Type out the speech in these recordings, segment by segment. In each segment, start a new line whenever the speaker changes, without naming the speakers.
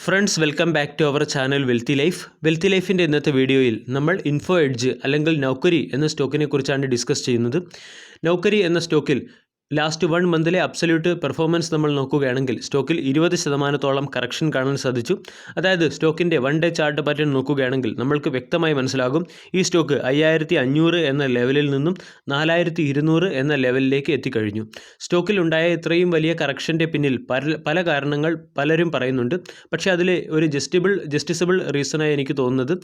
Friends welcome back to our channel wealthy life. Wealthy ലൈഫിൻ്റെ ഇന്നത്തെ വീഡിയോയിൽ നമ്മൾ ഇൻഫോ എഡ്ജ് അല്ലെങ്കിൽ നൗക്കരി എന്ന സ്റ്റോക്കിനെ കുറിച്ചാണ് ഡിസ്കസ് ചെയ്യുന്നത്. നൗക്കരി എന്ന സ്റ്റോക്കിൽ ലാസ്റ്റ് 1 മന്തിലെ അബ്സല്യൂട്ട് പെർഫോമൻസ് നമ്മൾ നോക്കുകയാണെങ്കിൽ സ്റ്റോക്കിൽ 20% കറക്ഷൻ കാണാൻ സാധിച്ചു. അതായത് സ്റ്റോക്കിൻ്റെ 1 ഡേ ചാർട്ട് പാറ്റേൺ നോക്കുകയാണെങ്കിൽ നമ്മൾക്ക് വ്യക്തമായി മനസ്സിലാകും ഈ സ്റ്റോക്ക് 5500 എന്ന ലെവലിൽ നിന്നും 4200 എന്ന ലെവലിലേക്ക് എത്തിക്കഴിഞ്ഞു. സ്റ്റോക്കിൽ ഉണ്ടായ ഇത്രയും വലിയ കറക്ഷൻ്റെ പിന്നിൽ പല കാരണങ്ങൾ പലരും പറയുന്നുണ്ട്. പക്ഷേ അതിൽ ഒരു ജസ്റ്റിസബിൾ റീസണായി എനിക്ക് തോന്നുന്നത്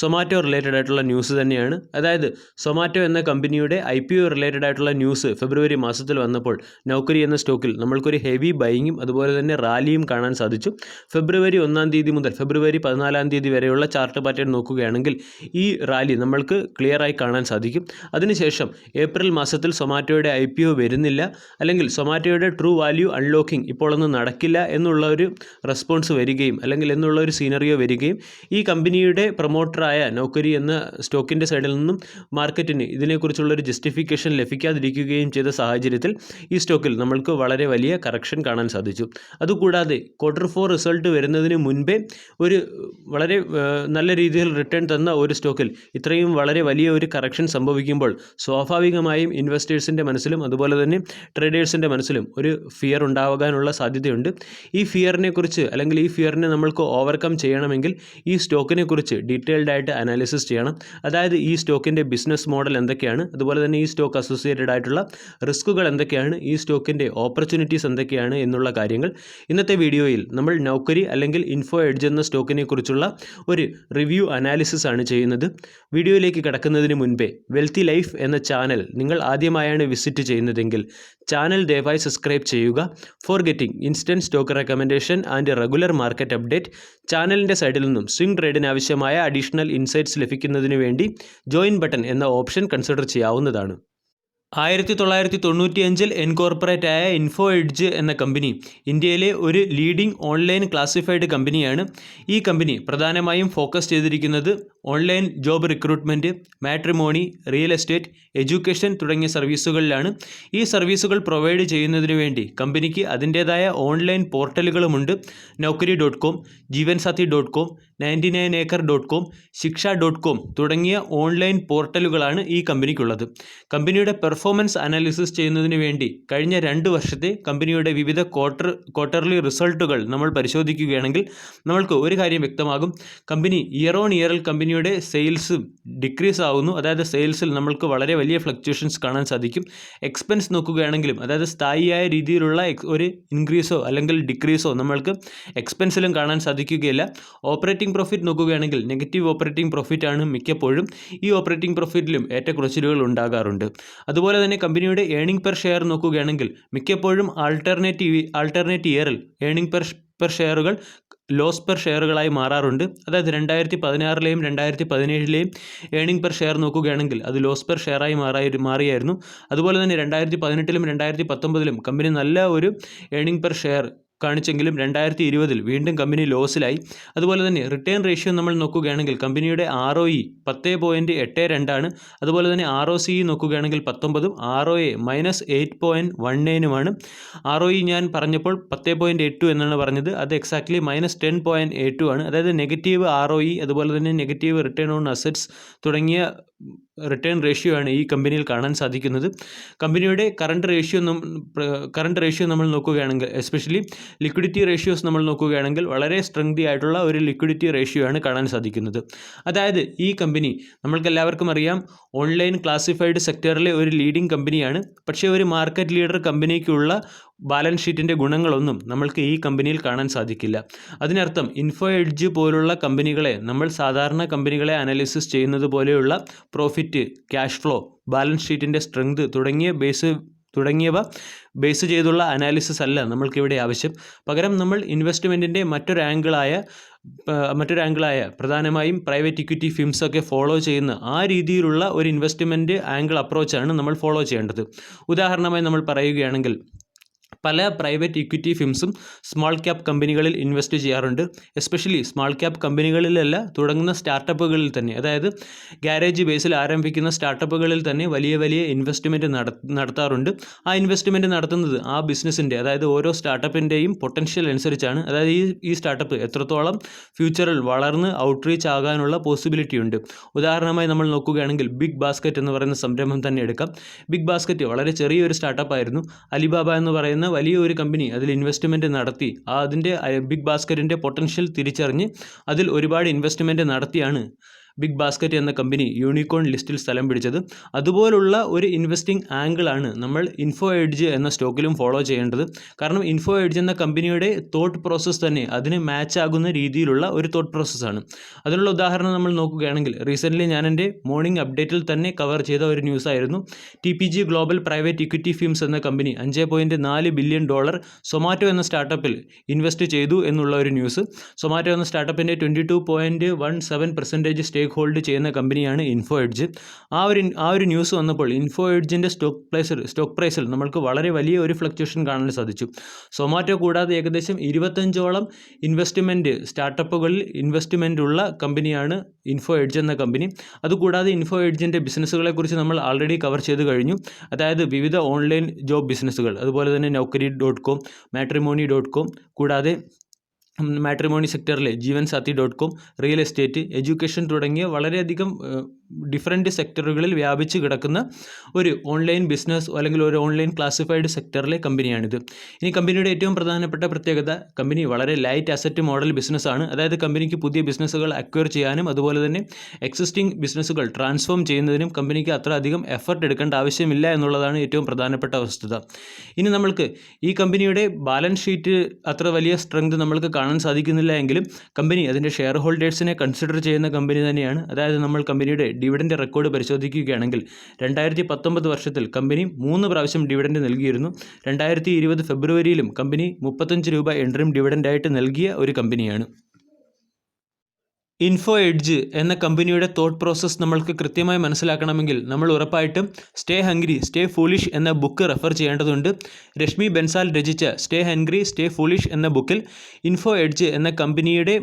സൊമാറ്റോ റിലേറ്റഡ് ആയിട്ടുള്ള ന്യൂസ് തന്നെയാണ്. അതായത് സൊമാറ്റോ എന്ന കമ്പനിയുടെ IPO റിലേറ്റഡ് ആയിട്ടുള്ള ന്യൂസ് ഫെബ്രുവരി മാസത്തിൽ വന്നപ്പോൾ നൗക്കരി എന്ന സ്റ്റോക്കിൽ നമ്മൾക്കൊരു ഹെവി ബൈയിങ്ങും അതുപോലെ തന്നെ റാലിയും കാണാൻ സാധിച്ചു. ഫെബ്രുവരി 1 തീയതി മുതൽ ഫെബ്രുവരി 14 തീയതി വരെയുള്ള ചാർട്ട് പാറ്റേൺ നോക്കുകയാണെങ്കിൽ ഈ റാലി നമ്മൾക്ക് ക്ലിയറായി കാണാൻ സാധിക്കും. അതിനുശേഷം ഏപ്രിൽ മാസത്തിൽ സൊമാറ്റോയുടെ IPO വരുന്നില്ല, അല്ലെങ്കിൽ സൊമാറ്റോയുടെ ട്രൂ വാല്യൂ അൺലോക്കിംഗ് ഇപ്പോഴൊന്നും നടക്കില്ല എന്നുള്ള ഒരു റെസ്പോൺസ് വരികയും അല്ലെങ്കിൽ എന്നുള്ള ഒരു സീനറിയോ വരികയും ഈ കമ്പനിയുടെ പ്രൊമോട്ടറായ നൗക്കരി എന്ന സ്റ്റോക്കിൻ്റെ സൈഡിൽ നിന്നും മാർക്കറ്റിന് ഇതിനെക്കുറിച്ചുള്ളൊരു ജസ്റ്റിഫിക്കേഷൻ ലഭിക്കാതിരിക്കുകയും ചെയ്ത സാഹചര്യത്തിൽ ഈ സ്റ്റോക്കിൽ നമ്മൾക്ക് വളരെ വലിയ കറക്ഷൻ കാണാൻ സാധിച്ചു. അതുകൂടാതെ Q4 റിസൾട്ട് വരുന്നതിന് മുൻപേ ഒരു വളരെ നല്ല രീതിയിൽ റിട്ടേൺ തന്ന ഒരു സ്റ്റോക്കിൽ ഇത്രയും വളരെ വലിയ ഒരു കറക്ഷൻ സംഭവിക്കുമ്പോൾ സ്വാഭാവികമായും ഇൻവെസ്റ്റേഴ്സിൻ്റെ മനസ്സിലും അതുപോലെ തന്നെ ട്രേഡേഴ്സിൻ്റെ മനസ്സിലും ഒരു ഫിയർ ഉണ്ടാകാനുള്ള സാധ്യതയുണ്ട്. ഈ ഫിയറിനെ കുറിച്ച് അല്ലെങ്കിൽ ഈ ഫിയറിനെ നമ്മൾക്ക് ഓവർകം ചെയ്യണമെങ്കിൽ ഈ സ്റ്റോക്കിനെ കുറിച്ച് ഡീറ്റെയിൽഡ് ആയിട്ട് അനാലിസിസ് ചെയ്യണം. അതായത് ഈ സ്റ്റോക്കിൻ്റെ ബിസിനസ് മോഡൽ എന്തൊക്കെയാണ്, അതുപോലെ തന്നെ ഈ സ്റ്റോക്ക് അസോസിയേറ്റഡ് ആയിട്ടുള്ള റിസ്കുകൾ എന്തൊക്കെയാണ്, ഈ സ്റ്റോക്കിൻ്റെ ഓപ്പർച്യൂണിറ്റീസ് എന്തൊക്കെയാണ് എന്നുള്ള കാര്യങ്ങൾ ഇന്നത്തെ വീഡിയോയിൽ നമ്മൾ നൗക്കരി അല്ലെങ്കിൽ ഇൻഫോ എഡ്ജ് എന്ന സ്റ്റോക്കിനെ കുറിച്ചുള്ള ഒരു റിവ്യൂ അനാലിസിസ് ആണ് ചെയ്യുന്നത്. വീഡിയോയിലേക്ക് കടക്കുന്നതിന് മുൻപേ വെൽത്തി ലൈഫ് എന്ന ചാനൽ നിങ്ങൾ ആദ്യമായാണ് വിസിറ്റ് ചെയ്യുന്നതെങ്കിൽ ചാനൽ ദയവായി സബ്സ്ക്രൈബ് ചെയ്യുക. For getting instant stock recommendation and regular market update, ചാനലിൻ്റെ സൈഡിൽ നിന്നും സ്വിംഗ് ട്രേഡിന് ആവശ്യമായ അഡീഷണൽ ഇൻസൈറ്റ്സ് ലഭിക്കുന്നതിന് വേണ്ടി ജോയിൻ ബട്ടൺ എന്ന ഓപ്ഷൻ കൺസിഡർ ചെയ്യാവുന്നതാണ്. 1995 എൻകോർപ്പറേറ്റ് ആയ ഇൻഫോ എഡ്ജ് എന്ന കമ്പനി ഇന്ത്യയിലെ ഒരു ലീഡിംഗ് ഓൺലൈൻ ക്ലാസിഫൈഡ് കമ്പനിയാണ്. ഈ കമ്പനി പ്രധാനമായും ഫോക്കസ് ചെയ്തിരിക്കുന്നത് online job recruitment, matrimony, real estate, education തുടങ്ങിയ സർവീസുകളിലാണ്. ഈ സർവീസുകൾ പ്രൊവൈഡ് ചെയ്യുന്നതിന് വേണ്ടി കമ്പനിക്ക് അതിൻ്റേതായ ഓൺലൈൻ പോർട്ടലുകളുമുണ്ട്. നൗക്കരി.com, ജീവൻസാഥി.com, 99acre.com, ശിക്ഷ.com തുടങ്ങിയ ഓൺലൈൻ പോർട്ടലുകളാണ് ഈ കമ്പനിക്കുള്ളത്. കമ്പനിയുടെ പെർഫോമൻസ് അനാലിസിസ് ചെയ്യുന്നതിന് വേണ്ടി കഴിഞ്ഞ 2 വർഷത്തെ കമ്പനിയുടെ വിവിധ ക്വാർട്ടർലി റിസൾട്ടുകൾ നമ്മൾ പരിശോധിക്കുകയാണെങ്കിൽ നമ്മൾക്ക് ഒരു കാര്യം വ്യക്തമാകും. കമ്പനി ഇയർ ഓൺ ഇയറിൽ കമ്പനിയുടെ സെയിൽസ് ഡിക്രീസ് ആകുന്നു. അതായത് സെയിൽസിൽ നമ്മൾക്ക് വളരെ വലിയ ഫ്ലക്ച്വേഷൻസ് കാണാൻ സാധിക്കും. എക്സ്പെൻസ് നോക്കുകയാണെങ്കിലും അതായത് സ്ഥായിയായ രീതിയിലുള്ള ഒരു ഇൻക്രീസോ അല്ലെങ്കിൽ ഡിക്രീസോ നമ്മൾക്ക് എക്സ്പെൻസിലും കാണാൻ സാധിക്കുകയില്ല. ഓപ്പറേറ്റിംഗ് പ്രോഫിറ്റ് നോക്കുകയാണെങ്കിൽ നെഗറ്റീവ് ഓപ്പറേറ്റിംഗ് പ്രോഫിറ്റ് ആണ് മിക്കപ്പോഴും. ഈ ഓപ്പറേറ്റിംഗ് പ്രോഫിറ്റിലും ഏറ്റക്കുറച്ചിലുകൾ ഉണ്ടാകാറുണ്ട്. അതുപോലെ തന്നെ കമ്പനിയുടെ ഏണിംഗ് പെർ ഷെയർ നോക്കുകയാണെങ്കിൽ മിക്കപ്പോഴും ആൾട്ടർനേറ്റ് ഇയറിൽ ഏണിംഗ് പെർ ഷെയറുകൾ ലോസ് പെർ ഷെയറുകളായി മാറാറുണ്ട്. അതായത് 2016 2017 ഏണിംഗ് പെർ ഷെയർ നോക്കുകയാണെങ്കിൽ അത് ലോസ് പെർ ഷെയറായി മാറിയായിരുന്നു. അതുപോലെ തന്നെ 2018 2019 കമ്പനി നല്ല ഒരു ഏണിംഗ് പെർ ഷെയർ കാണിച്ചെങ്കിലും 2020 വീണ്ടും കമ്പനി ലോസിലായി. അതുപോലെ തന്നെ റിട്ടേൺ റേഷ്യോ നമ്മൾ നോക്കുകയാണെങ്കിൽ കമ്പനിയുടെ ROE 10.82 ആണ്. അതുപോലെ തന്നെ ROCE നോക്കുകയാണെങ്കിൽ 19, ROA -8.19മാണ്. ROE ഞാൻ പറഞ്ഞപ്പോൾ 10.82 എന്നാണ് പറഞ്ഞത്, അത് എക്സാക്ട്ലി -10.82 ആണ്. അതായത് നെഗറ്റീവ് ROE അതുപോലെ തന്നെ നെഗറ്റീവ് റിട്ടേൺ ഓൺ അസറ്റ്സ് തുടങ്ങിയ റിട്ടേൺ റേഷ്യോ ആണ് ഈ കമ്പനിയിൽ കാണാൻ സാധിക്കുന്നത്. കമ്പനിയുടെ കറണ്ട് റേഷ്യോ നമ്മൾ നോക്കുകയാണെങ്കിൽ എസ്പെഷ്യലി ലിക്വിഡിറ്റി റേഷ്യോസ് നമ്മൾ നോക്കുകയാണെങ്കിൽ വളരെ സ്ട്രെങ്തി ആയിട്ടുള്ള ഒരു ലിക്വിഡിറ്റി റേഷ്യോ ആണ് കാണാൻ സാധിക്കുന്നത്. അതായത് ഈ കമ്പനി നമ്മൾക്കെല്ലാവർക്കും അറിയാം ഓൺലൈൻ ക്ലാസിഫൈഡ് സെക്ടറിലെ ഒരു ലീഡിംഗ് കമ്പനിയാണ്. പക്ഷേ ഒരു മാർക്കറ്റ് ലീഡർ കമ്പനിക്കുള്ള ബാലൻസ് ഷീറ്റിൻ്റെ ഗുണങ്ങളൊന്നും നമ്മൾക്ക് ഈ കമ്പനിയിൽ കാണാൻ സാധിക്കില്ല. അതിനർത്ഥം ഇൻഫോ എഡ്ജ് പോലുള്ള കമ്പനികളെ നമ്മൾ സാധാരണ കമ്പനികളെ അനാലിസിസ് ചെയ്യുന്നത് പോലെയുള്ള പ്രോഫിറ്റ്, ക്യാഷ് ഫ്ലോ, ബാലൻസ് ഷീറ്റിൻ്റെ സ്ട്രെങ്ത് തുടങ്ങിയവ ബേസ് ചെയ്തുള്ള അനാലിസിസ് അല്ല നമ്മൾക്കിവിടെ ആവശ്യം. പകരം നമ്മൾ ഇൻവെസ്റ്റ്മെൻറ്റിൻ്റെ മറ്റൊരു ആംഗിളായ പ്രധാനമായും പ്രൈവറ്റ് ഇക്വിറ്റി ഫിംസൊക്കെ ഫോളോ ചെയ്യുന്ന ആ രീതിയിലുള്ള ഒരു ഇൻവെസ്റ്റ്മെൻറ്റ് ആംഗിൾ അപ്രോച്ചാണ് നമ്മൾ ഫോളോ ചെയ്യേണ്ടത്. ഉദാഹരണമായി നമ്മൾ പറയുകയാണെങ്കിൽ പല പ്രൈവറ്റ് ഇക്വിറ്റി ഫിംസും സ്മോൾ ക്യാപ് കമ്പനികളിൽ ഇൻവെസ്റ്റ് ചെയ്യാറുണ്ട്. എസ്പെഷ്യലി സ്മോൾ ക്യാപ് കമ്പനികളിലല്ല, തുടങ്ങുന്ന സ്റ്റാർട്ടപ്പുകളിൽ തന്നെ, അതായത് ഗാരേജ് ബേസിൽ ആരംഭിക്കുന്ന സ്റ്റാർട്ടപ്പുകളിൽ തന്നെ വലിയ വലിയ ഇൻവെസ്റ്റ്മെൻറ്റ് നടത്താറുണ്ട്. ആ ഇൻവെസ്റ്റ്മെൻറ്റ് നടത്തുന്നത് ആ ബിസിനസ്സിൻ്റെ, അതായത് ഓരോ സ്റ്റാർട്ടപ്പിൻ്റെയും പൊട്ടൻഷ്യൽ അനുസരിച്ചാണ്. അതായത് ഈ സ്റ്റാർട്ടപ്പ് എത്രത്തോളം ഫ്യൂച്ചറിൽ വളർന്ന് ഔട്ട്റീച്ച് ആകാനുള്ള പോസിബിലിറ്റി ഉണ്ട്. ഉദാഹരണമായി നമ്മൾ നോക്കുകയാണെങ്കിൽ ബിഗ് ബാസ്ക്കറ്റ് എന്ന് പറയുന്ന സംരംഭം തന്നെ എടുക്കാം. ബിഗ് ബാസ്ക്കറ്റ് വളരെ ചെറിയൊരു സ്റ്റാർട്ടപ്പായിരുന്നു. അലിബാബ എന്ന് പറയുന്ന വലിയ ഒരു കമ്പനി അതിൽ ഇൻവെസ്റ്റ്മെൻറ്റ് നടത്തി അതിൻ്റെ ബിഗ് ബാസ്ക്കറ്റിൻ്റെ പൊട്ടൻഷ്യൽ തിരിച്ചറിഞ്ഞ് അതിൽ ഒരുപാട് ഇൻവെസ്റ്റ്മെൻറ്റ് നടത്തിയാണ് ബിഗ് ബാസ്ക്കറ്റ് എന്ന കമ്പനി യൂണിക്കോൺ ലിസ്റ്റിൽ സ്ഥലം പിടിച്ചത്. അതുപോലുള്ള ഒരു ഇൻവെസ്റ്റിംഗ് ആംഗിളാണ് നമ്മൾ ഇൻഫോ എഡ്ജ് എന്ന സ്റ്റോക്കിലും ഫോളോ ചെയ്യേണ്ടത്. കാരണം ഇൻഫോ എഡ്ജ് എന്ന കമ്പനിയുടെ തോട്ട് പ്രോസസ്സ് തന്നെ അതിന് മാച്ച് ആകുന്ന രീതിയിലുള്ള ഒരു തോട്ട് പ്രോസസ്സാണ്. അതിനുള്ള ഉദാഹരണം നമ്മൾ നോക്കുകയാണെങ്കിൽ, റീസെൻ്റ്ലി ഞാൻ എൻ്റെ മോർണിംഗ് അപ്ഡേറ്റിൽ തന്നെ കവർ ചെയ്ത ഒരു ന്യൂസായിരുന്നു. TPG global private equity FIMS എന്ന കമ്പനി $5.4 ബില്യൺ സൊമാറ്റോ എന്ന സ്റ്റാർട്ടപ്പിൽ ഇൻവെസ്റ്റ് ചെയ്തു എന്നുള്ള ഒരു ന്യൂസ്. സൊമാറ്റോ എന്ന സ്റ്റാർട്ടപ്പിൻ്റെ 22.17% സ്റ്റേക്ക് ഹോൾഡ് ചെയ്യുന്ന കമ്പനിയാണ് ഇൻഫോ എഡ്ജ്. ആ ഒരു ന്യൂസ് വന്നപ്പോൾ ഇൻഫോ എഡ്ജിൻ്റെ സ്റ്റോക്ക് പ്രൈസിൽ നമ്മൾക്ക് വളരെ വലിയ ഒരു ഫ്ലക്ച്വേഷൻ കാണാൻ സാധിച്ചു. സൊമാറ്റോ കൂടാതെ ഏകദേശം 25ഓളം സ്റ്റാർട്ടപ്പുകളിൽ ഇൻവെസ്റ്റ്മെൻ്റ് ഉള്ള കമ്പനിയാണ് ഇൻഫോ എഡ്ജ് എന്ന കമ്പനി. അതുകൂടാതെ ഇൻഫോ എഡ്ജിൻ്റെ ബിസിനസ്സുകളെക്കുറിച്ച് നമ്മൾ ആൾറെഡി കവർ ചെയ്ത് കഴിഞ്ഞു. അതായത് വിവിധ ഓൺലൈൻ ജോബ് ബിസിനസ്സുകൾ, അതുപോലെ തന്നെ Naukri.com, Matrimony.com, കൂടാതെ മാട്രിമോണി സെക്ടറിലെ ജീവൻസാഥി.com, റിയൽ എസ്റ്റേറ്റ്, എഡ്യൂക്കേഷൻ തുടങ്ങിയ വളരെയധികം ഡിഫറെൻറ്റ് സെക്ടറുകളിൽ വ്യാപിച്ച് കിടക്കുന്ന ഒരു ഓൺലൈൻ ബിസിനസ് അല്ലെങ്കിൽ ഒരു ഓൺലൈൻ ക്ലാസിഫൈഡ് സെക്ടറിലെ കമ്പനിയാണിത്. ഇനി കമ്പനിയുടെ ഏറ്റവും പ്രധാനപ്പെട്ട പ്രത്യേകത, കമ്പനി വളരെ ലൈറ്റ് അസറ്റ് മോഡൽ ബിസിനസ്സാണ്. അതായത് കമ്പനിക്ക് പുതിയ ബിസിനസ്സുകൾ അക്വയർ ചെയ്യാനും അതുപോലെ തന്നെ എക്സിസ്റ്റിംഗ് ബിസിനസ്സുകൾ ട്രാൻസ്ഫോം ചെയ്യുന്നതിനും കമ്പനിക്ക് അത്ര അധികം എഫർട്ട് എടുക്കേണ്ട ആവശ്യമില്ല എന്നുള്ളതാണ് ഏറ്റവും പ്രധാനപ്പെട്ട വസ്തുത. ഇനി നമ്മൾക്ക് ഈ കമ്പനിയുടെ ബാലൻസ് ഷീറ്റ് അത്ര വലിയ സ്ട്രെങ്ത് നമ്മൾക്ക് കാണാൻ സാധിക്കുന്നില്ല എങ്കിലും കമ്പനി അതിൻ്റെ ഷെയർ ഹോൾഡേഴ്സിനെ കൺസിഡർ ചെയ്യുന്ന കമ്പനി തന്നെയാണ്. അതായത് നമ്മൾ കമ്പനിയുടെ ഡിവിഡൻഡ് റെക്കോർഡ് പരിശോധിക്കുകയാണെങ്കിൽ 2019 വർഷത്തിൽ കമ്പനി 3 പ്രാവശ്യം ഡിവിഡൻഡ് നൽകിയിരുന്നു. 2020 ഫെബ്രുവരിയിലും കമ്പനി 35 രൂപ എൻട്രിം ഡിവിഡൻഡായിട്ട് നൽകിയ ഒരു കമ്പനിയാണ്. ഇൻഫോ എഡ്ജ് എന്ന കമ്പനിയുടെ തോട്ട് പ്രോസസ്സ് നമ്മൾക്ക് കൃത്യമായി മനസ്സിലാക്കണമെങ്കിൽ നമ്മൾ ഉറപ്പായിട്ടും സ്റ്റേ ഹംഗ്രി സ്റ്റേ ഫൂളിഷ് എന്ന ബുക്ക് റെഫർ ചെയ്യേണ്ടതുണ്ട്. രശ്മി ബൻസാൽ രചിച്ച സ്റ്റേ ഹംഗ്രി സ്റ്റേ ഫൂളിഷ് എന്ന ബുക്കിൽ ഇൻഫോ എഡ്ജ് എന്ന കമ്പനിയുടെ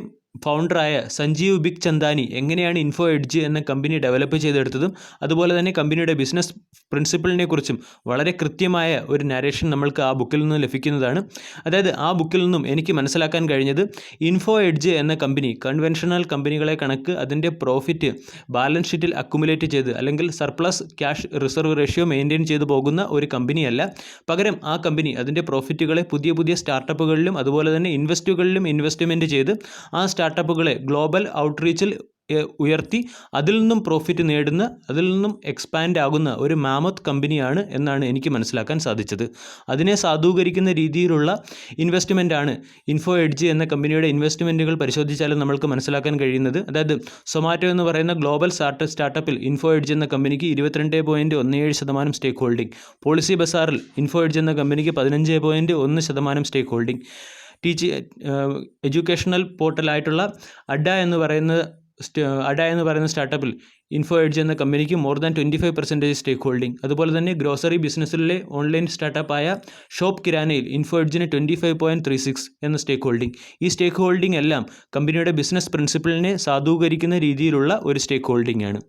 ഫൗണ്ടറായ സഞ്ജീവ് ബിഗ് ചന്ദാനി എങ്ങനെയാണ് ഇൻഫോ എഡ്ജ് എന്ന കമ്പനി ഡെവലപ്പ് ചെയ്തെടുത്തതും അതുപോലെ തന്നെ കമ്പനിയുടെ ബിസിനസ് പ്രിൻസിപ്പിളിനെ കുറിച്ചും വളരെ കൃത്യമായ ഒരു നരേഷൻ നമ്മൾക്ക് ആ ബുക്കിൽ നിന്ന് ലഭിക്കുന്നതാണ്. അതായത് ആ ബുക്കിൽ നിന്നും എനിക്ക് മനസ്സിലാക്കാൻ കഴിഞ്ഞത്, ഇൻഫോ എഡ്ജ് എന്ന കമ്പനി കൺവെൻഷണൽ കമ്പനികളെ കണക്ക് അതിൻ്റെ പ്രോഫിറ്റ് ബാലൻസ് ഷീറ്റിൽ അക്കുമുലേറ്റ് ചെയ്ത് അല്ലെങ്കിൽ surplus cash reserve ratio maintain ചെയ്തു പോകുന്ന ഒരു കമ്പനിയല്ല. പകരം ആ കമ്പനി അതിൻ്റെ പ്രോഫിറ്റുകളെ പുതിയ പുതിയ സ്റ്റാർട്ടപ്പുകളിലും അതുപോലെ തന്നെ ഇൻവെസ്റ്റ്മെൻറ്റ് ചെയ്ത് ആ സ്റ്റാർട്ടപ്പുകളെ ഗ്ലോബൽ ഔട്ട്റീച്ചിൽ ഉയർത്തി അതിൽ നിന്നും പ്രോഫിറ്റ് നേടുന്ന, അതിൽ നിന്നും എക്സ്പാൻഡ് ആകുന്ന ഒരു മാമത്ത് കമ്പനിയാണ് എന്നാണ് എനിക്ക് മനസ്സിലാക്കാൻ സാധിച്ചത്. അതിനെ സാധൂകരിക്കുന്ന രീതിയിലുള്ള ഇൻവെസ്റ്റ്മെൻറ്റാണ് ഇൻഫോ എഡ്ജ് എന്ന കമ്പനിയുടെ ഇൻവെസ്റ്റ്മെൻറ്റുകൾ പരിശോധിച്ചാലും നമ്മൾക്ക് മനസ്സിലാക്കാൻ കഴിയുന്നത്. അതായത് സൊമാറ്റോ എന്ന് പറയുന്ന ഗ്ലോബൽ സ്റ്റാർട്ടപ്പിൽ ഇൻഫോ എഡ്ജ് എന്ന കമ്പനിക്ക് 22.17% സ്റ്റേക്ക് ഹോൾഡിംഗ്, പോളിസി ബസാറിൽ ഇൻഫോ എഡ്ജ് എന്ന കമ്പനിക്ക് 15.1% സ്റ്റേക്ക് ഹോൾഡിംഗ്, എഡ്യൂക്കേഷണൽ പോർട്ടലായിട്ടുള്ള അഡ എന്ന് പറയുന്ന സ്റ്റാർട്ടപ്പിൽ ഇൻഫോ എഡ്ജ് എന്ന കമ്പനിക്ക് more than 25% സ്റ്റേക്ക് ഹോൾഡിംഗ്. അതുപോലെ തന്നെ ഗ്രോസറി ബിസിനസ്സിലെ ഓൺലൈൻ സ്റ്റാർട്ടപ്പായ ഷോപ്പ് കിരാനയിൽ ഇൻഫോ എഡ്ജിന് 25.36 എന്ന സ്റ്റേക്ക് ഹോൾഡിംഗ്. ഈ സ്റ്റേക്ക് ഹോൾഡിംഗ് എല്ലാം കമ്പനിയുടെ ബിസിനസ് പ്രിൻസിപ്പിളിനെ സാധൂകരിക്കുന്ന രീതിയിലുള്ള ഒരു സ്റ്റേക്ക് ഹോൾഡിംഗ് ആണ്.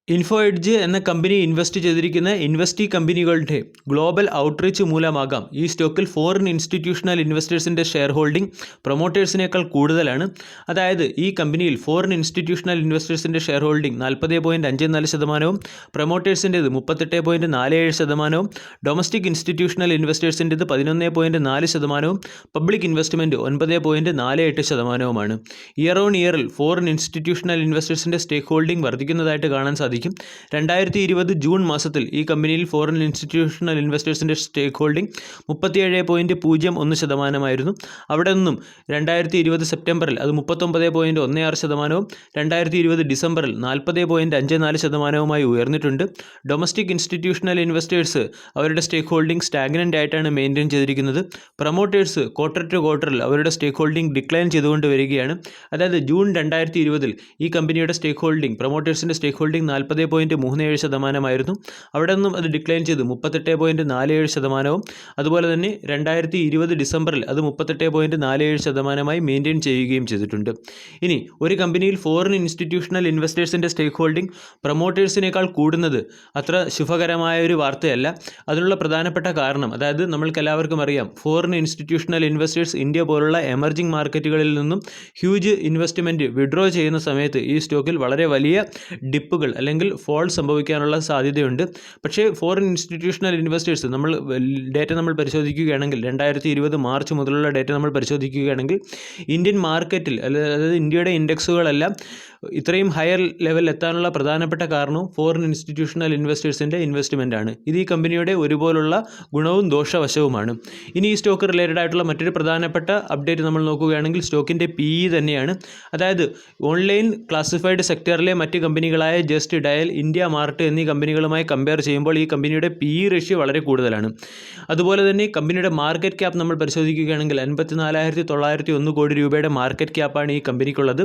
ഇൻഫോ എഡ്ജ് എന്ന കമ്പനി ഇൻവെസ്റ്റ് ചെയ്തിരിക്കുന്ന ഇൻവെസ്റ്റി കമ്പനികളുടെ ഗ്ലോബൽ ഔട്ട്റീച്ച് മൂലമാകാം ഈ സ്റ്റോക്കിൽ ഫോറിൻ ഇൻസ്റ്റിറ്റ്യൂഷണൽ ഇൻവെസ്റ്റേഴ്സിൻ്റെ ഷെയർ ഹോൾഡിംഗ് പ്രൊമോട്ടേഴ്സിനേക്കാൾ കൂടുതലാണ്. അതായത് ഈ കമ്പനിയിൽ ഫോറിൻ ഇൻസ്റ്റിറ്റ്യൂഷണൽ ഇൻവെസ്റ്റേഴ്സിൻ്റെ ഷെയർ ഹോൾഡിംഗ് 40.54%, പ്രൊമോട്ടേഴ്സിൻ്റേത് 38.47%, ഡൊമസ്റ്റിക് ഇൻസ്റ്റിറ്റ്യൂഷണൽ ഇൻവെസ്റ്റേഴ്സിൻ്റേത് 11.4%, പബ്ലിക് ഇൻവെസ്റ്റ്മെൻറ്റ് 9.48%. ഇയർ ഓൺ ഇയറിൽ ഫോറിൻ ഇൻസ്റ്റിറ്റ്യൂഷണൽ ഇൻവെസ്റ്റേഴ്സിൻ്റെ സ്റ്റേക്ക് ഹോൾഡിംഗ് വർദ്ധിക്കുന്നതായിട്ട് കാണാൻ സാധിക്കും. 2020 ജൂൺ മാസത്തിൽ ഈ കമ്പനിയിൽ ഫോറിൻ ഇൻസ്റ്റിറ്റ്യൂഷണൽ ഇൻവെസ്റ്റേഴ്സിൻ്റെ സ്റ്റേക്ക് ഹോൾഡിംഗ് 37.01%. അവിടെ നിന്നും 2020 സെപ്റ്റംബറിൽ അത് 39.16%, 2020 ഡിസംബറിൽ 40.54% ഉയർന്നിട്ടുണ്ട്. ഡൊമസ്റ്റിക് ഇൻസ്റ്റിറ്റ്യൂഷണൽ ഇൻവെസ്റ്റേഴ്സ് അവരുടെ സ്റ്റേക്ക് ഹോൾഡിംഗ് സ്റ്റാഗ്നൻ്റ് ആയിട്ടാണ് മെയിൻറ്റെയിൻ ചെയ്തിരിക്കുന്നത്. പ്രൊമോട്ടേഴ്സ് ക്വാർട്ടർ ടു ക്വാർട്ടറിൽ അവരുടെ സ്റ്റേക്ക് ഹോൾഡിംഗ് ഡിക്ലൈൻ ചെയ്തുകൊണ്ട് വരികയാണ്. അതായത് ജൂൺ 2020 ഈ കമ്പനിയുടെ സ്റ്റേക്ക് ഹോൾഡിംഗ്, പ്രൊമോട്ടേഴ്സിൻ്റെ സ്റ്റേക്ക് ഹോൾഡിംഗ് 40.37%. അവിടെ നിന്നും അത് ഡിക്ലൈൻ ചെയ്ത് 38.47%. അതുപോലെ തന്നെ 2020 ഡിസംബറിൽ അത് 38.47% മെയിൻറ്റെയിൻ ചെയ്യുകയും ചെയ്തിട്ടുണ്ട്. ഇനി ഒരു കമ്പനിയിൽ ഫോറിൻ ഇൻസ്റ്റിറ്റ്യൂഷണൽ ഇൻവെസ്റ്റേഴ്സിൻ്റെ സ്റ്റേക്ക് ഹോൾഡിംഗ് പ്രൊമോട്ടേഴ്സിനേക്കാൾ കൂടുന്നത് അത്ര ശുഭകരമായ ഒരു വാർത്തയല്ല. അതിനുള്ള പ്രധാനപ്പെട്ട കാരണം, അതായത് നമ്മൾക്കെല്ലാവർക്കും അറിയാം, ഫോറിൻ ഇൻസ്റ്റിറ്റ്യൂഷണൽ ഇൻവെസ്റ്റേഴ്സ് ഇന്ത്യ പോലുള്ള എമർജിംഗ് മാർക്കറ്റുകളിൽ നിന്നും ഹ്യൂജ് ഇൻവെസ്റ്റ്മെൻറ്റ് വിഡ്രോ ചെയ്യുന്ന സമയത്ത് ഈ സ്റ്റോക്കിൽ വളരെ വലിയ ഡിപ്പുകൾ അല്ലെങ്കിൽ ഫോൾ സംഭവിക്കാനുള്ള സാധ്യതയുണ്ട്. പക്ഷേ ഫോറിൻ ഇൻസ്റ്റിറ്റ്യൂഷണൽ ഇൻവെസ്റ്റേഴ്സ് ഡേറ്റ നമ്മൾ പരിശോധിക്കുകയാണെങ്കിൽ 2020 മാർച്ച് മുതലുള്ള ഡേറ്റ നമ്മൾ പരിശോധിക്കുകയാണെങ്കിൽ ഇന്ത്യൻ മാർക്കറ്റിൽ, അതായത് ഇന്ത്യയുടെ ഇൻഡെക്സുകളെല്ലാം ഇത്രയും ഹയർ ലെവൽ എത്താനുള്ള പ്രധാനപ്പെട്ട കാരണവും ഫോറിൻ ഇൻസ്റ്റിറ്റ്യൂഷണൽ ഇൻവെസ്റ്റേഴ്സിൻ്റെ ഇൻവെസ്റ്റ്മെൻ്റ് ആണ്. ഇത് ഈ കമ്പനിയുടെ ഒരുപോലുള്ള ഗുണവും ദോഷവശവുമാണ്. ഇനി ഈ സ്റ്റോക്ക് റിലേറ്റഡ് ആയിട്ടുള്ള മറ്റൊരു പ്രധാനപ്പെട്ട അപ്ഡേറ്റ് നമ്മൾ നോക്കുകയാണെങ്കിൽ സ്റ്റോക്കിൻ്റെ PE തന്നെയാണ്. അതായത് ഓൺലൈൻ ക്ലാസിഫൈഡ് സെക്ടറിലെ മറ്റ് കമ്പനികളായ ജസ്റ്റ് ഡയൽ, ഇന്ത്യ മാർട്ട് എന്നീ കമ്പനികളുമായി കമ്പയർ ചെയ്യുമ്പോൾ ഈ കമ്പനിയുടെ PE റേഷ്യോ വളരെ കൂടുതലാണ്. അതുപോലെ തന്നെ കമ്പനിയുടെ മാർക്കറ്റ് ക്യാപ്പ് നമ്മൾ പരിശോധിക്കുകയാണെങ്കിൽ 54,901 കോടി രൂപയുടെ മാർക്കറ്റ് ക്യാപ്പാണ് ഈ കമ്പനിക്കുള്ളത്.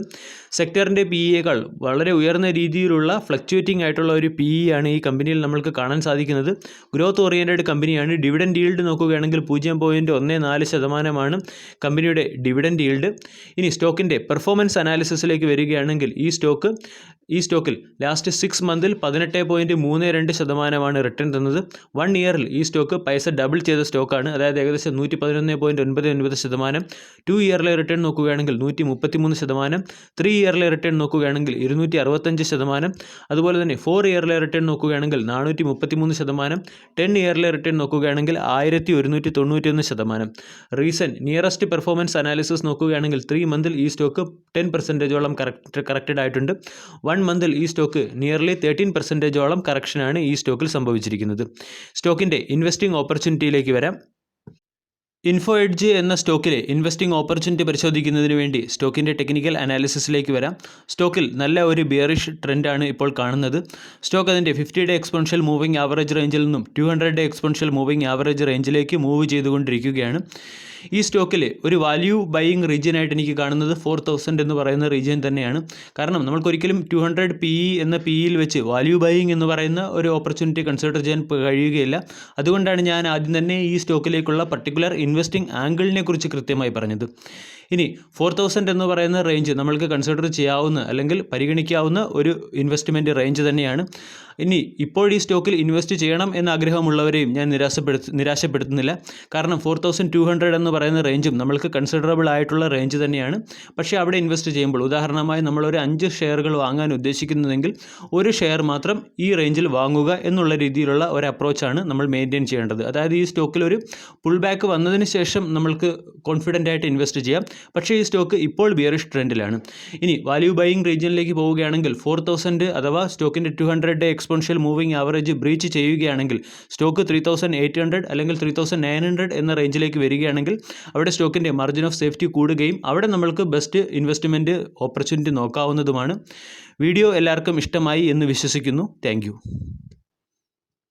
സെക്ടറിൻ്റെ PEയേക്കാൾ വളരെ ഉയർന്ന രീതിയിലുള്ള ഫ്ലക്ച്വേറ്റിംഗ് ആയിട്ടുള്ള ഒരു PE ആണ് ഈ കമ്പനിയിൽ നമ്മൾക്ക് കാണാൻ സാധിക്കുന്നത്. ഗ്രോത്ത് ഓറിയൻറ്റഡ് കമ്പനിയാണ്. ഡിവിഡൻഡ് ഈൽഡ് നോക്കുകയാണെങ്കിൽ 0.14% കമ്പനിയുടെ ഡിവിഡൻഡ് ഈൽഡ്. ഇനി സ്റ്റോക്കിൻ്റെ പെർഫോമൻസ് അനാലിസിസിലേക്ക് വരികയാണെങ്കിൽ ഈ സ്റ്റോക്കിൽ ലാസ്റ്റ് 6 മന്തിൽ 18.32% റിട്ടേൺ തന്നത്. 1 ഇയറിൽ ഈ സ്റ്റോക്ക് പൈസ ഡബിൾ ചെയ്ത സ്റ്റോക്കാണ്. അതായത് ഏകദേശം 111.99%. 2 ഇയറിലെ റിട്ടേൺ നോക്കുകയാണെങ്കിൽ 133%. 3 ഇയറിലെ റിട്ടേൺ നോക്കുകയാണെങ്കിൽ 265%. അതുപോലെ തന്നെ 4 ഇയറിലെ റിട്ടേൺ നോക്കുകയാണെങ്കിൽ 433%. 10 ഇയറിലെ റിട്ടേൺ നോക്കുകയാണെങ്കിൽ 1191%. റീസെൻറ്റ് നിയറസ്റ്റ് പെർഫോമൻസ് അനാലിസിസ് നോക്കുകയാണെങ്കിൽ 3 മന്തിൽ ഈ സ്റ്റോക്ക് 10%ഓളം കറക്റ്റഡ് ആയിട്ടുണ്ട്. 1 മന്തിൽ ഈ സ്റ്റോക്ക് നിയർലി 13%ഓളം കറക്ഷനാണ് ഈ സ്റ്റോക്കിൽ സംഭവിച്ചിരിക്കുന്നത്. സ്റ്റോക്കിൻ്റെ ഇൻവെസ്റ്റിംഗ് ഓപ്പർച്യൂണിറ്റിയിലേക്ക് വരാം. ഇൻഫോ എഡ്ജ് എന്ന സ്റ്റോക്കിലെ ഇൻവെസ്റ്റിംഗ് ഓപ്പർച്യൂണിറ്റി പരിശോധിക്കുന്നതിന് വേണ്ടി സ്റ്റോക്കിൻ്റെ ടെക്നിക്കൽ അനാലിസിസിലേക്ക് വരാം. സ്റ്റോക്കിൽ നല്ല ഒരു ബിയറിഷ് ട്രെൻഡാണ് ഇപ്പോൾ കാണുന്നത്. സ്റ്റോക്ക് അതിൻ്റെ 50-ഡേ എക്സ്പോണൻഷ്യൽ മൂവിംഗ് ആവറേജ് റേഞ്ചിൽ നിന്നും 200-ഡേ എക്സ്പോണൻഷ്യൽ മൂവിംഗ് ആവറേജ് റേഞ്ചിലേക്ക് മൂവ് ചെയ്തുകൊണ്ടിരിക്കുകയാണ്. ഈ സ്റ്റോക്കിൽ ഒരു വാല്യൂ ബൈയിങ് റീജിയനായിട്ട് എനിക്ക് കാണുന്നത് 4000 എന്ന് പറയുന്ന റീജിയൻ തന്നെയാണ്. കാരണം നമ്മൾക്കൊരിക്കലും 200 PE എന്ന PEയിൽ വെച്ച് വാല്യൂ ബൈയിങ് എന്ന് പറയുന്ന ഒരു ഓപ്പർച്യൂണിറ്റി കൺസിഡർ ചെയ്യാൻ കഴിയുകയില്ല. അതുകൊണ്ടാണ് ഞാൻ ആദ്യം തന്നെ ഈ സ്റ്റോക്കിലേക്കുള്ള പർട്ടിക്കുലർ ഇൻവെസ്റ്റിംഗ് ആംഗിളിനെ കുറിച്ച് കൃത്യമായി പറഞ്ഞത്. ഇനി 4000 എന്ന് പറയുന്ന റേഞ്ച് നമ്മൾക്ക് കൺസിഡർ ചെയ്യാവുന്ന അല്ലെങ്കിൽ പരിഗണിക്കാവുന്ന ഒരു ഇൻവെസ്റ്റ്മെൻറ്റ് റേഞ്ച് തന്നെയാണ്. ഇനി ഇപ്പോൾ ഈ സ്റ്റോക്കിൽ ഇൻവെസ്റ്റ് ചെയ്യണം എന്ന ആഗ്രഹമുള്ളവരെയും ഞാൻ നിരാശപ്പെടുത്തുന്നില്ല. കാരണം 4200 എന്ന് പറയുന്ന റേഞ്ചും നമ്മൾക്ക് കൺസിഡറബിൾ ആയിട്ടുള്ള റേഞ്ച് തന്നെയാണ്. പക്ഷേ അവിടെ ഇൻവെസ്റ്റ് ചെയ്യുമ്പോൾ, ഉദാഹരണമായി നമ്മളൊരു 5 ഷെയറുകൾ വാങ്ങാൻ ഉദ്ദേശിക്കുന്നതെങ്കിൽ ഒരു ഷെയർ മാത്രം ഈ റേഞ്ചിൽ വാങ്ങുക എന്നുള്ള രീതിയിലുള്ള ഒരു അപ്രോച്ചാണ് നമ്മൾ മെയിൻറ്റെയിൻ ചെയ്യേണ്ടത്. അതായത് ഈ സ്റ്റോക്കിൽ ഒരു പുൾ ബാക്ക് വന്നതിന് ശേഷം നമ്മൾക്ക് കോൺഫിഡൻ്റ് ആയിട്ട് ഇൻവെസ്റ്റ് ചെയ്യാം. പക്ഷേ ഈ സ്റ്റോക്ക് ഇപ്പോൾ ബിയറിഷ് ട്രെൻഡിലാണ്. ഇനി വാല്യൂ ബൈയിങ് റീജിയനിലേക്ക് പോവുകയാണെങ്കിൽ 4000 അഥവാ സ്റ്റോക്കിൻ്റെ 200-ഡേ എക്സ്പോണൻഷ്യൽ മൂവിംഗ് ആവറേജ് ബ്രീച്ച് ചെയ്യുകയാണെങ്കിൽ സ്റ്റോക്ക് 3800 അല്ലെങ്കിൽ 3900 എന്ന റേഞ്ചിലേക്ക് വരികയാണെങ്കിൽ അവിടെ സ്റ്റോക്കിൻ്റെ മാർജിൻ ഓഫ് സേഫ്റ്റി കൂടുകയും അവിടെ നമ്മൾക്ക് ബെസ്റ്റ് ഇൻവെസ്റ്റ്മെൻറ്റ് ഓപ്പർച്യൂണിറ്റി നോക്കാവുന്നതുമാണ്. വീഡിയോ എല്ലാവർക്കും ഇഷ്ടമായി എന്ന് വിശ്വസിക്കുന്നു. താങ്ക്